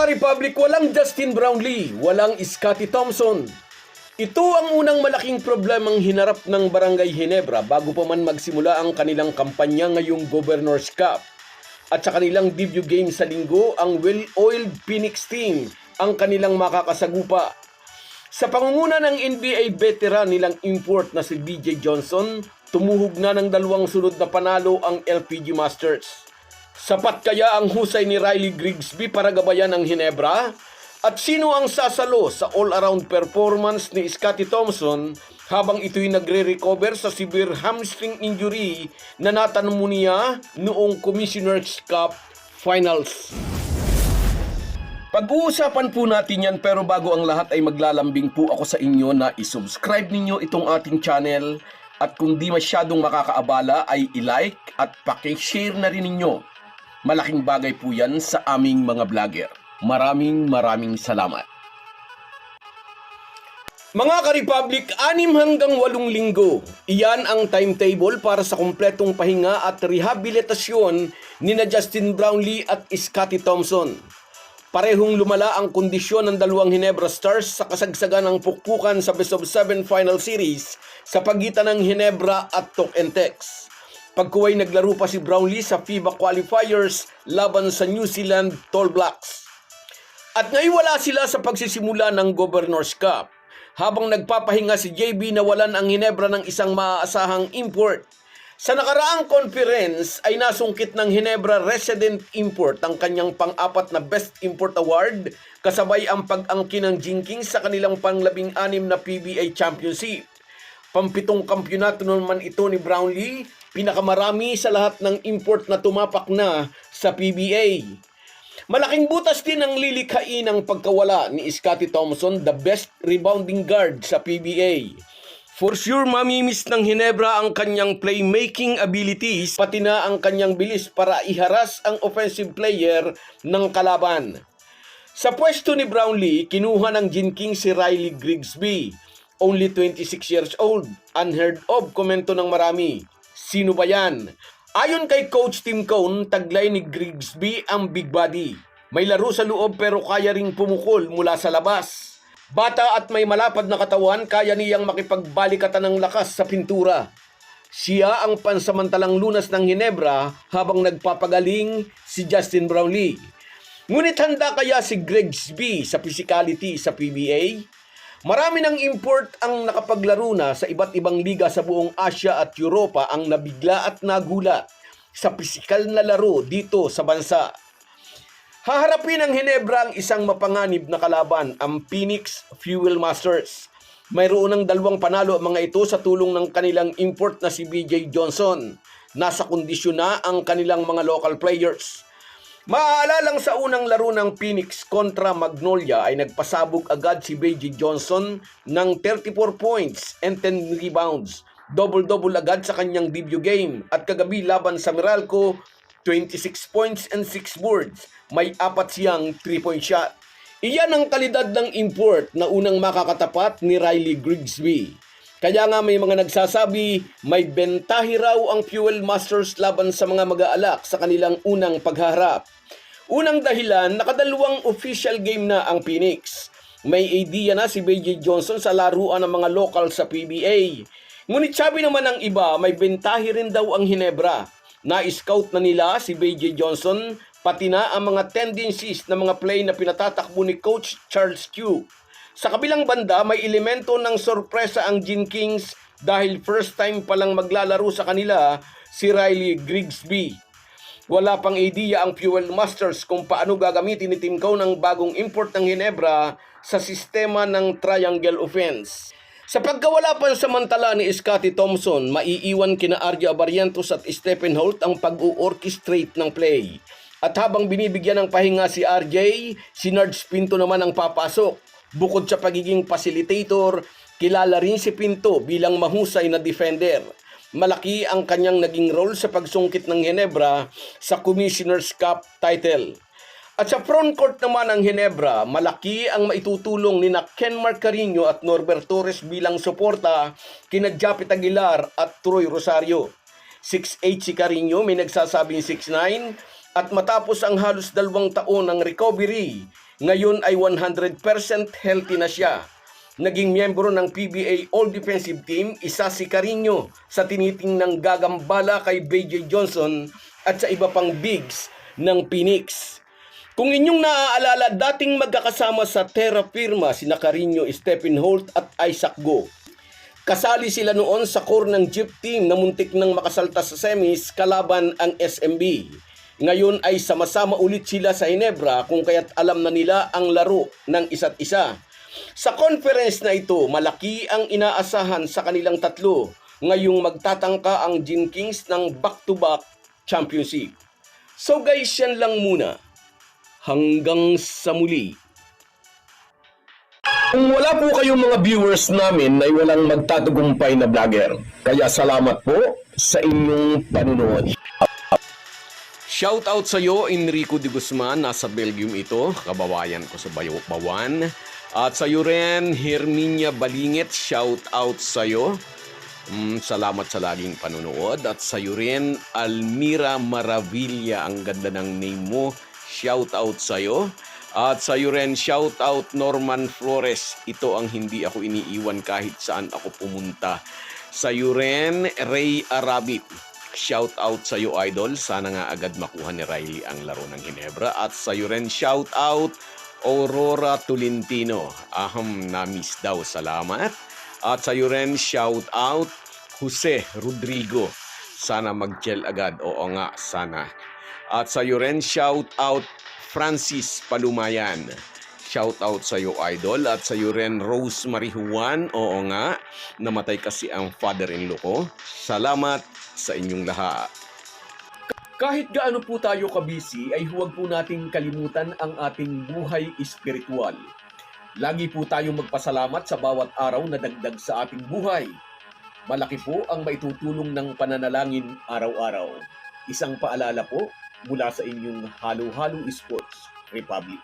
ka-Republic, walang Justin Brownlee, walang Scottie Thompson. Ito ang unang malaking problemang hinarap ng Barangay Ginebra bago pa man magsimula ang kanilang kampanya ngayong Governor's Cup. At sa kanilang debut game sa linggo, ang well-oiled Phoenix team ang kanilang makakasagupa. Sa pangunguna ng NBA veteran nilang import na si BJ Johnson, tumuhog na ng dalawang sunod na panalo ang LPG Masters. Sapat kaya ang husay ni Riley Grigsby para gabayan ang Ginebra? At sino ang sasalo sa all-around performance ni Scottie Thompson habang ito'y nagre-recover sa severe hamstring injury na natanong niya noong Commissioner's Cup Finals? Pag-uusapan po natin yan, pero bago ang lahat ay maglalambing po ako sa inyo na isubscribe ninyo itong ating channel at kung di masyadong makakaabala ay i-like at paki-share na rin ninyo. Malaking bagay po yan sa aming mga vlogger. Maraming salamat. Mga ka-Republic, 6 hanggang 8 linggo. Iyan ang timetable para sa kumpletong pahinga at rehabilitasyon ni na Justin Brownlee at Scottie Thompson. Parehong lumala ang kondisyon ng dalawang Ginebra Stars sa kasagsagan ng pukpukan sa Best of 7 Final Series sa pagitan ng Ginebra at Tok-N-Tex. Pagkuway naglaro pa si Brownlee sa FIBA qualifiers laban sa New Zealand Tall Blacks. At ngayon wala sila sa pagsisimula ng Governor's Cup. Habang nagpapahinga si JB, nawalan ang Ginebra ng isang maaasahang import. Sa nakaraang conference ay nasungkit ng Ginebra resident import ang kanyang pang-apat na Best Import Award kasabay ang pag-angkin ng Jinking sa kanilang pang-16 na PBA Championship. Pampitong kampyonato naman ito ni Brownlee, pinakamarami sa lahat ng import na tumapak na sa PBA. Malaking butas din ang lilikhain ng pagkawala ni Scottie Thompson, the best rebounding guard sa PBA. For sure, mamimiss ng Ginebra ang kanyang playmaking abilities, pati na ang kanyang bilis para iharas ang offensive player ng kalaban. Sa pwesto ni Brownlee, kinuha ng Jinking si Riley Grigsby. Only 26 years old, unheard of, komento ng marami. Sino ba yan? Ayon kay Coach Tim Cone, taglay ni Grigsby ang big body. May laro sa loob pero kaya ring pumukol mula sa labas. Bata at may malapad na katawan, kaya niyang makipagbalikatan ng lakas sa pintura. Siya ang pansamantalang lunas ng Ginebra habang nagpapagaling si Justin Brownlee. Ngunit handa kaya si Grigsby sa physicality sa PBA? Marami ng import ang nakapaglaro na sa iba't ibang liga sa buong Asia at Europa ang nabigla at nagulat sa pisikal na laro dito sa bansa. Haharapin ng Ginebra ang isang mapanganib na kalaban, ang Phoenix Fuel Masters. Mayroon ng 2 panalo ang mga ito sa tulong ng kanilang import na si BJ Johnson. Nasa kondisyon na ang kanilang mga local players. Maaalalang sa unang laro ng Phoenix kontra Magnolia ay nagpasabog agad si BJ Johnson ng 34 points and 10 rebounds. Double-double agad sa kanyang debut game at kagabi laban sa Meralco, 26 points and 6 boards. May 4 siyang 3-point shot. Iyan ang kalidad ng import na unang makakatapat ni Riley Grigsby. Kaya nga may mga nagsasabi, may bentahi raw ang Fuel Masters laban sa mga mag-aalak sa kanilang unang pagharap. Unang dahilan, nakadalawang official game na ang Phoenix. May idea na si BJ Johnson sa laruan ng mga local sa PBA. Ngunit sabi naman ng iba, may bentahi rin daw ang Ginebra. Na-scout na nila si BJ Johnson, pati na ang mga tendencies ng mga play na pinatatakbo ni Coach Charles Q. Sa kabilang banda, may elemento ng sorpresa ang Jinkings dahil first time palang maglalaro sa kanila si Riley Grigsby. Wala pang idea ang Fuel Masters kung paano gagamitin ni Tim Cone ang bagong import ng Ginebra sa sistema ng triangle offense. Sa pagkawala pa samantala ni Scottie Thompson, maiiwan kina RJ Abarientos at Stephen Holt ang pag-o-orchestrate ng play. At habang binibigyan ng pahinga si RJ, si Nards Pinto naman ang papasok. Bukod sa pagiging facilitator, kilala rin si Pinto bilang mahusay na defender. Malaki ang kanyang naging role sa pagsungkit ng Ginebra sa Commissioner's Cup title. At sa frontcourt naman ng Ginebra, malaki ang maitutulong ni Ken Marcarino at Norbert Torres bilang suporta kina Japet Aguilar at Troy Rosario. 6'8" si Carino, may nagsasabing 6'9", at matapos ang halos 2 taon ng recovery, Ngayon ay 100% healthy na siya. Naging miyembro ng PBA All-Defensive Team, isa si Carino sa tinitingnang gagambala kay BJ Johnson at sa iba pang bigs ng Phoenix. Kung inyong naaalala, dating magkakasama sa Terra Firma sina Carino, Stephen Holt at Isaac Go. Kasali sila noon sa core ng Jeep team na muntik nang makasalta sa semis kalaban ang SMB. Ngayon ay sama-sama ulit sila sa Ginebra kung kaya't alam na nila ang laro ng isa't isa. Sa conference na ito, malaki ang inaasahan sa kanilang tatlo. Ngayong magtatangka ang Gin Kings ng back-to-back championship. So guys, yan lang muna. Hanggang sa muli. Kung wala po kayong mga viewers namin ay walang magtatagumpay na vlogger. Kaya salamat po sa inyong panunood. Shout out sa iyo, Enrico de Guzman, nasa Belgium ito, kababayan ko sa Bawan. At sa iyo rin, Herminia Balingit, shout out sa iyo. Salamat sa laging panunood. At sa iyo rin, Almira Maravilla, ang ganda ng name mo. Shout out sa iyo. At sa iyo rin, shout out Norman Flores. Ito ang hindi ako iniiwan kahit saan ako pumunta. Sa iyo rin, Ray Arabit. Shout out sa iyo, idol. Sana nga agad makuha ni Riley ang laro ng Ginebra. At sa iyo rin, shout out Aurora Tolentino. Na-miss daw. Salamat. At sa iyo rin, shout out Jose Rodrigo. Sana mag-gel agad. Oo nga, sana. At sa iyo rin, shout out Francis Palumayan. Shout out sa iyo, idol. At sa iyo rin, Rosemary Juan. Oo nga, namatay kasi ang father-in-law ko. Salamat sa inyong lahat. Kahit gaano po tayo kabisi, ay huwag po nating kalimutan ang ating buhay espiritual. Lagi po tayong magpasalamat sa bawat araw na dagdag sa ating buhay. Malaki po ang maitutulong ng pananalangin araw-araw. Isang paalala po mula sa inyong Halo Halo Sports Republic.